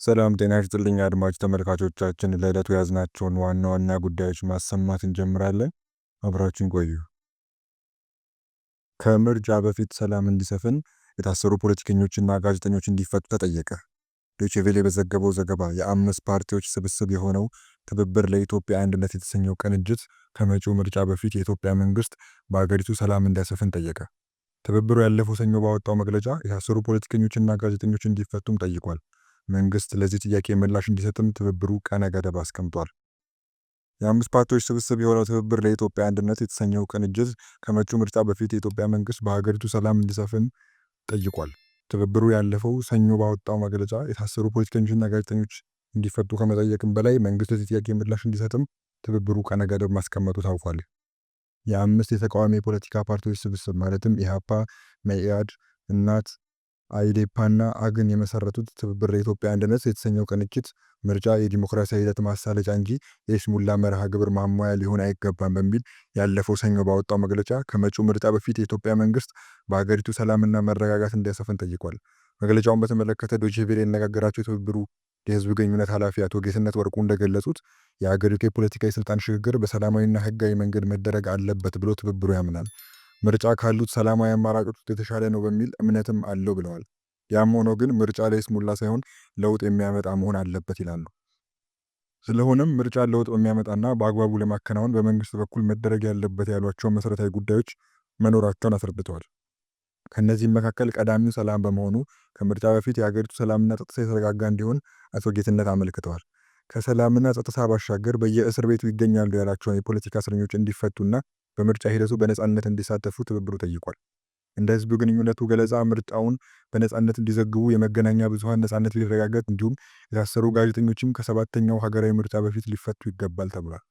ሰላም ጤና ይስጥልኝ አድማጭ ተመልካቾቻችን፣ ለዕለቱ ያዝናቸውን ዋና ዋና ጉዳዮች ማሰማት እንጀምራለን። አብራችን ቆዩ። ከምርጫ በፊት ሰላም እንዲሰፍን የታሰሩ ፖለቲከኞችና ጋዜጠኞች እንዲፈቱ ተጠየቀ። ዶይቼ ቬለ በዘገበው ዘገባ የአምስት ፓርቲዎች ስብስብ የሆነው ትብብር ለኢትዮጵያ አንድነት የተሰኘው ቅንጅት ከመጪው ምርጫ በፊት የኢትዮጵያ መንግስት በአገሪቱ ሰላም እንዲያሰፍን ጠየቀ። ትብብሩ ያለፈው ሰኞ ባወጣው መግለጫ የታሰሩ ፖለቲከኞችና ጋዜጠኞች እንዲፈቱም ጠይቋል። መንግስት ለዚህ ጥያቄ ምላሽ እንዲሰጥም ትብብሩ ቀነ ገደብ አስቀምጧል። የአምስት ፓርቲዎች ስብስብ የሆነው ትብብር ለኢትዮጵያ አንድነት የተሰኘው ቅንጅት ከመጪው ምርጫ በፊት የኢትዮጵያ መንግስት በሀገሪቱ ሰላም እንዲሰፍን ጠይቋል። ትብብሩ ያለፈው ሰኞ ባወጣው መግለጫ የታሰሩ ፖለቲከኞችና ጋዜጠኞች እንዲፈቱ ከመጠየቅም በላይ መንግስት ለዚህ ጥያቄ ምላሽ እንዲሰጥም ትብብሩ ቀነ ገደብ ማስቀመጡ ታውቋል። የአምስት የተቃዋሚ የፖለቲካ ፓርቲዎች ስብስብ ማለትም ኢህአፓ፣ መኢአድ፣ እናት፣ አይዴፓና አግን የመሰረቱት ትብብር ለኢትዮጵያ አንድነት የተሰኘው ቅንጅት ምርጫ የዲሞክራሲያዊ ሂደት ማሳለጫ እንጂ የይስሙላ መርሃ ግብር ማሟያ ሊሆን አይገባም በሚል ያለፈው ሰኞ ባወጣው መግለጫ ከመጪው ምርጫ በፊት የኢትዮጵያ መንግስት በሀገሪቱ ሰላምና መረጋጋት እንዲያሰፍን ጠይቋል። መግለጫውን በተመለከተ ዶይቼ ቬለ ያነጋገራቸው የትብብሩ የህዝብ ግንኙነት ኃላፊ አቶ ጌትነት ወርቁ እንደገለጹት የሀገሪቱ የፖለቲካ የስልጣን ሽግግር በሰላማዊና ህጋዊ መንገድ መደረግ አለበት ብሎ ትብብሩ ያምናል። ምርጫ ካሉት ሰላማዊ አማራጮች የተሻለ ነው በሚል እምነትም አለው ብለዋል። ያም ሆኖ ግን ምርጫ ለይስሙላ ሳይሆን ለውጥ የሚያመጣ መሆን አለበት ይላሉ። ስለሆነም ምርጫ ለውጥ የሚያመጣና በአግባቡ ለማከናወን በመንግስት በኩል መደረግ ያለበት ያሏቸው መሰረታዊ ጉዳዮች መኖራቸውን አስረድተዋል። ከነዚህም መካከል ቀዳሚው ሰላም በመሆኑ ከምርጫ በፊት የሀገሪቱ ሰላምና ጸጥታ የተረጋጋ እንዲሆን አቶ ጌትነት አመልክተዋል። ከሰላምና ጸጥታ ባሻገር በየእስር ቤቱ ይገኛሉ ያላቸውን የፖለቲካ እስረኞች እንዲፈቱና በምርጫ ሂደቱ በነጻነት እንዲሳተፉ ትብብሩ ጠይቋል። እንደ ህዝብ ግንኙነቱ ገለጻ ምርጫውን በነጻነት እንዲዘግቡ የመገናኛ ብዙሃን ነጻነት ሊረጋገጥ እንዲሁም የታሰሩ ጋዜጠኞችም ከሰባተኛው ሀገራዊ ምርጫ በፊት ሊፈቱ ይገባል ተብሏል።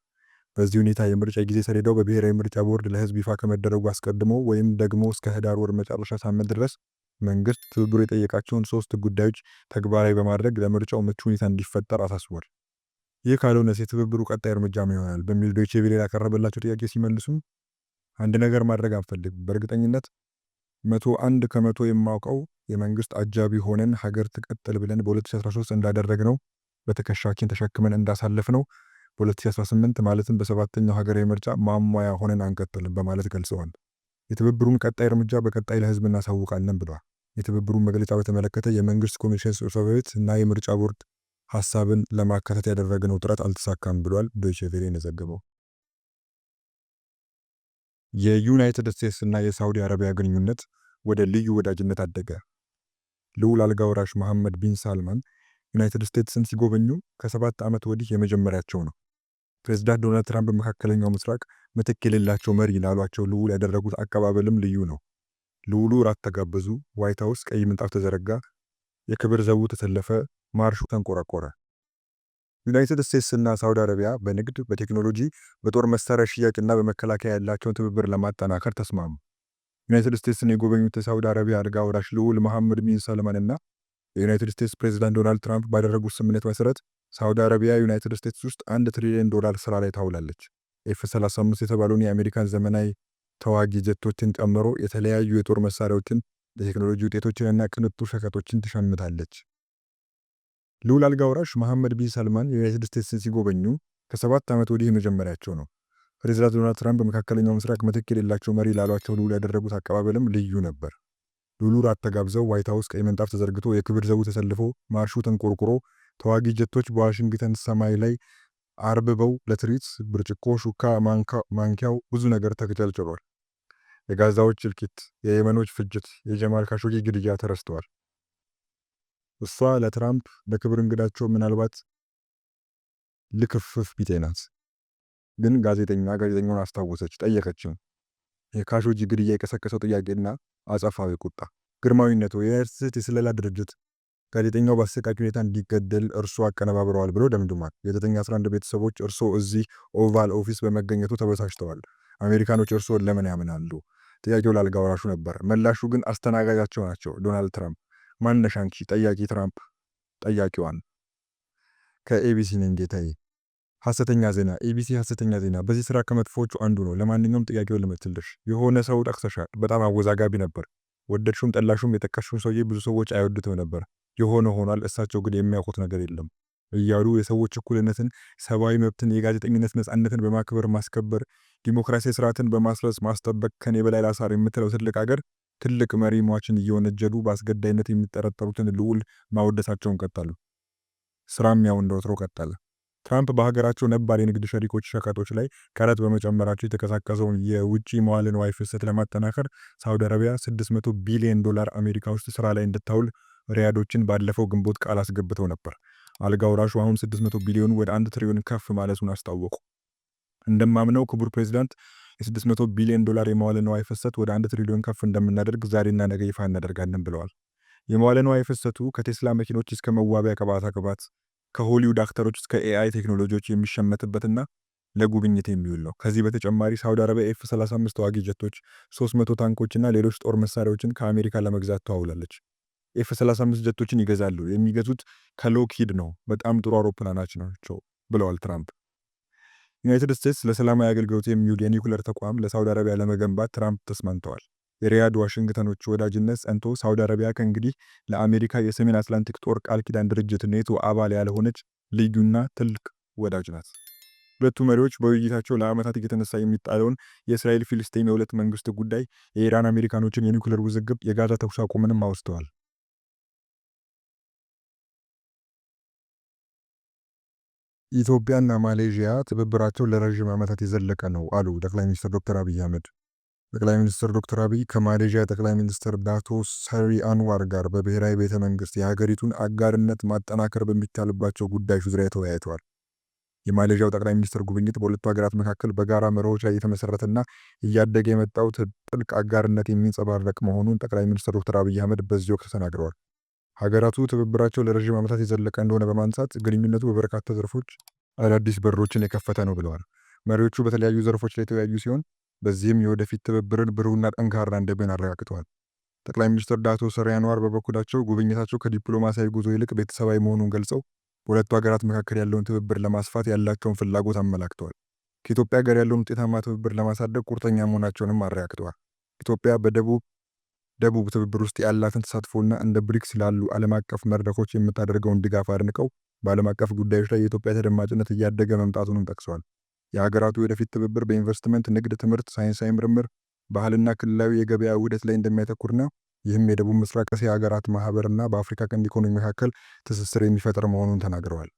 በዚህ ሁኔታ የምርጫ ጊዜ ሰሌዳው በብሔራዊ ምርጫ ቦርድ ለህዝብ ይፋ ከመደረጉ አስቀድሞ ወይም ደግሞ እስከ ህዳር ወር መጨረሻ ሳምንት ድረስ መንግስት ትብብሩ የጠየቃቸውን 3 ጉዳዮች ተግባራዊ በማድረግ ለምርጫው ምቹ ሁኔታ እንዲፈጠር አሳስቧል። ይህ ካልሆነስ የትብብሩ ቀጣይ እርምጃ ምን ይሆናል በሚል ዶይቼ ቬለ ያቀረበላቸው ጥያቄ ሲመልሱም አንድ ነገር ማድረግ አንፈልግም። በእርግጠኝነት 101 ከመቶ የማውቀው የመንግስት አጃቢ ሆነን ሀገር ትቀጥል ብለን በ2013 እንዳደረግነው በትከሻችን ተሸክመን እንዳሳለፍነው በ2018 ማለትም በሰባተኛው ሀገራዊ ምርጫ ማሟያ ሆነን አንቀጥልም በማለት ገልጸዋል። የትብብሩን ቀጣይ እርምጃ በቀጣይ ለህዝብ እናሳውቃለን ብለዋል። የትብብሩን መግለጫ በተመለከተ የመንግስት ኮሚኒኬሽን ጽሕፈት ቤት እና የምርጫ ቦርድ ሀሳብን ለማካተት ያደረግነው ጥረት አልተሳካም ብሏል። ዶይቼ ቬለ የዘገበው። የዩናይትድ ስቴትስ እና የሳውዲ አረቢያ ግንኙነት ወደ ልዩ ወዳጅነት አደገ። ልዑል አልጋ ወራሽ መሐመድ ቢን ሳልማን ዩናይትድ ስቴትስን ሲጎበኙ ከ7 ዓመት ወዲህ የመጀመሪያቸው ነው። ፕሬዝዳንት ዶናልድ ትራምፕ በመካከለኛው ምስራቅ ምትክ የሌላቸው መሪ ላሏቸው ልዑል ያደረጉት አቀባበልም ልዩ ነው። ልዑሉ ራት ተጋበዙ፣ ዋይት ሀውስ ቀይ ምንጣፍ ተዘረጋ፣ የክብር ዘቡ ተሰለፈ፣ ማርሹ ተንቆረቆረ። ዩናይትድ ስቴትስ እና ሳውዲ አረቢያ በንግድ፣ በቴክኖሎጂ፣ በጦር መሳሪያ ሽያጭና በመከላከያ ያላቸውን ትብብር ለማጠናከር ተስማሙ። ዩናይትድ ስቴትስን የጎበኙት የሳውዲ አረቢያ አልጋ ወራሽ ልዑል መሐመድ ቢን ሰልማን እና የዩናይትድ ስቴትስ ፕሬዝዳንት ዶናልድ ትራምፕ ባደረጉት ስምምነት መሰረት ሳውዲ አረቢያ ዩናይትድ ስቴትስ ውስጥ $1 ትሪሊዮን ስራ ላይ ታውላለች። ኤፍ-35 የተባለውን የአሜሪካን ዘመናዊ ተዋጊ ጀቶችን ጨምሮ የተለያዩ የጦር መሳሪያዎችን፣ የቴክኖሎጂ ውጤቶችንና ቅንጡ ሸቀጦችን ትሸምታለች። ልዑል አልጋ ወራሽ መሐመድ ቢን ሰልማን የዩናይትድ ስቴትስን ሲጎበኙ ከ7 ዓመት ወዲህ የመጀመሪያቸው ነው። ፕሬዝዳንት ዶናልድ ትራምፕ በመካከለኛው ምስራቅ ምትክ የሌላቸው መሪ ላሏቸው ልዑል ያደረጉት አቀባበልም ልዩ ነበር። ልዑሉ ራት ተጋብዘው፣ ዋይት ሀውስ ቀይ ምንጣፍ ተዘርግቶ፣ የክብር ዘቡ ተሰልፎ፣ ማርሹ ተንቆርቁሮ፣ ተዋጊ ጀቶች በዋሽንግተን ሰማይ ላይ አርብበው ለትርኢት ብርጭቆ፣ ሹካ፣ ማንኪያው ብዙ ነገር ተጨልጭሏል። የጋዛዎች እልቂት፣ የየመኖች ፍጅት፣ የጀማል ካሾጊ ግድያ ተረስተዋል። እሷ ለትራምፕ ለክብር እንግዳቸው ምናልባት ልክፍፍ ቢጤ ናት። ግን ጋዜጠኛውን አስታወሰች፣ ጠየቀችው። የካሾጊ ግድያ የቀሰቀሰው ጥያቄና አጸፋዊ ቁጣ። ግርማዊነቱ የዩናይትድ ስቴትስ የስለላ ድርጅት ጋዜጠኛው በአሰቃቂ ሁኔታ እንዲገደል እርሶ አቀነባብረዋል ብሎ ደምድሟል። የ911 ቤተሰቦች እርሶ እዚህ ኦቫል ኦፊስ በመገኘቱ ተበሳጭተዋል። አሜሪካኖች እርሶን ለምን ያምናሉ? ጥያቄው ለአልጋ ወራሹ ነበር። መላሹ ግን አስተናጋጃቸው ናቸው፣ ዶናልድ ትራምፕ። ማነሽ አንቺ? ጠያቂ ትራምፕ ጠያቂዋን። ከኤቢሲ ነኝ ጌታዬ። ሐሰተኛ ዜና። ኤቢሲ ሐሰተኛ ዜና በዚህ ስራ ከመጥፎቹ አንዱ ነው። ለማንኛውም ጥያቄውን ልመልስልሽ። የሆነ ሰው ጠቅሰሻል። በጣም አወዛጋቢ ነበር። ወደድሹም ጠላሹም የጠቀሽውን ሰውዬ ብዙ ሰዎች አይወዱትም ነበር። የሆነ ሆኗል፣ እሳቸው ግን የሚያውቁት ነገር የለም እያሉ የሰዎች እኩልነትን፣ ሰብአዊ መብትን፣ የጋዜጠኝነት ነፃነትን በማክበር ማስከበር፣ ዲሞክራሲያዊ ስርዓትን በማስረጽ ማስጠበቅ ከኔ በላይ ላሳር የምትለው ትልቅ ሀገር ትልቅ መሪ ሟችን እየወነጀሉ በአስገዳይነት የሚጠረጠሩትን ልዑል ማወደሳቸውን ቀጠሉ። ስራም ያው እንደወትሮ ቀጠለ። ትራምፕ በሀገራቸው ነባር የንግድ ሸሪኮች ሸቀጦች ላይ ቀረጥ በመጨመራቸው የተቀሳቀሰውን የውጭ መዋለ ንዋይ ፍሰት ለማጠናከር ሳውዲ አረቢያ $600 ቢሊዮን አሜሪካ ውስጥ ስራ ላይ እንድታውል ሪያዶችን ባለፈው ግንቦት ቃል አስገብተው ነበር። አልጋ ወራሹ አሁን 600 ቢሊዮን ወደ 1 ትሪሊዮን ከፍ ማለቱን አስታወቁ። እንደማምነው ክቡር ፕሬዚዳንት የ$600 ቢሊዮን የመዋለ ንዋይ ፍሰት ወደ 1 ትሪሊዮን ከፍ እንደምናደርግ ዛሬና ነገ ይፋ እናደርጋለን ብለዋል። የመዋለ ንዋይ ፍሰቱ ከቴስላ መኪኖች እስከ መዋቢያ ቅባት ከሆሊውድ አክተሮች እስከ ኤአይ ቴክኖሎጂዎች የሚሸመትበትና ለጉብኝት የሚውል ነው። ከዚህ በተጨማሪ ሳውዲ አረቢያ ኤፍ-35 ተዋጊ ጀቶች፣ 300 ታንኮችና ሌሎች ጦር መሳሪያዎችን ከአሜሪካ ለመግዛት ተዋውላለች። ኤፍ-35 ጀቶችን ይገዛሉ። የሚገዙት ከሎክሂድ ነው። በጣም ጥሩ አውሮፕላኖች ናቸው ብለዋል ትራምፕ። ዩናይትድ ስቴትስ ለሰላማዊ አገልግሎት የሚውል የኒውክለር ተቋም ለሳውዲ አረቢያ ለመገንባት ትራምፕ ተስማምተዋል። የሪያድ ዋሽንግተኖች ወዳጅነት ጸንቶ ሳውዲ አረቢያ ከእንግዲህ ለአሜሪካ የሰሜን አትላንቲክ ጦር ቃል ኪዳን ድርጅት ኔቶ አባል ያልሆነች ልዩና ትልቅ ወዳጅ ናት። ሁለቱ መሪዎች በውይይታቸው ለዓመታት እየተነሳ የሚጣለውን የእስራኤል ፊልስጤም የሁለት መንግስት ጉዳይ፣ የኢራን አሜሪካኖችን የኒውክለር ውዝግብ፣ የጋዛ ተኩስ አቁምንም አውስተዋል። ኢትዮጵያና ማሌዥያ ትብብራቸው ለረዥም ዓመታት የዘለቀ ነው አሉ ጠቅላይ ሚኒስትር ዶክተር አብይ አህመድ። ጠቅላይ ሚኒስትር ዶክተር አብይ ከማሌዥያ ጠቅላይ ሚኒስትር ዳቶ ሰሪ አንዋር ጋር በብሔራዊ ቤተ መንግስት የሀገሪቱን አጋርነት ማጠናከር በሚቻልባቸው ጉዳዮች ዙሪያ ተወያይተዋል። የማሌዥያው ጠቅላይ ሚኒስትር ጉብኝት በሁለቱ ሀገራት መካከል በጋራ መርሆች ላይ የተመሰረተና እያደገ የመጣው ጥልቅ አጋርነት የሚንጸባረቅ መሆኑን ጠቅላይ ሚኒስትር ዶክተር አብይ አህመድ በዚህ ወቅት ተናግረዋል። ሀገራቱ ትብብራቸው ለረዥም ዓመታት የዘለቀ እንደሆነ በማንሳት ግንኙነቱ በበርካታ ዘርፎች አዳዲስ በሮችን የከፈተ ነው ብለዋል። መሪዎቹ በተለያዩ ዘርፎች ላይ የተወያዩ ሲሆን በዚህም የወደፊት ትብብርን ብሩህና ጠንካራ እንደሚሆን አረጋግጠዋል። ጠቅላይ ሚኒስትር ዳቶ ሰሪ አንዋር በበኩላቸው ጉብኝታቸው ከዲፕሎማሲያዊ ጉዞ ይልቅ ቤተሰባዊ መሆኑን ገልጸው በሁለቱ ሀገራት መካከል ያለውን ትብብር ለማስፋት ያላቸውን ፍላጎት አመላክተዋል። ከኢትዮጵያ ጋር ያለውን ውጤታማ ትብብር ለማሳደግ ቁርጠኛ መሆናቸውንም አረጋግጠዋል። ኢትዮጵያ በደቡብ ትብብር ውስጥ ያላትን ተሳትፎና እንደ ብሪክስ ላሉ ዓለም አቀፍ መድረኮች የምታደርገውን ድጋፍ አድንቀው በዓለም አቀፍ ጉዳዮች ላይ የኢትዮጵያ ተደማጭነት እያደገ መምጣቱንም ጠቅሰዋል። የሀገራቱ ወደፊት ትብብር በኢንቨስትመንት፣ ንግድ፣ ትምህርት፣ ሳይንሳዊ ምርምር፣ ባህልና ክልላዊ የገበያ ውህደት ላይ እንደሚያተኩርና ይህም የደቡብ ምስራቅ እስያ ሀገራት ማህበርና በአፍሪካ ቀንድ ኢኮኖሚ መካከል ትስስር የሚፈጥር መሆኑን ተናግረዋል።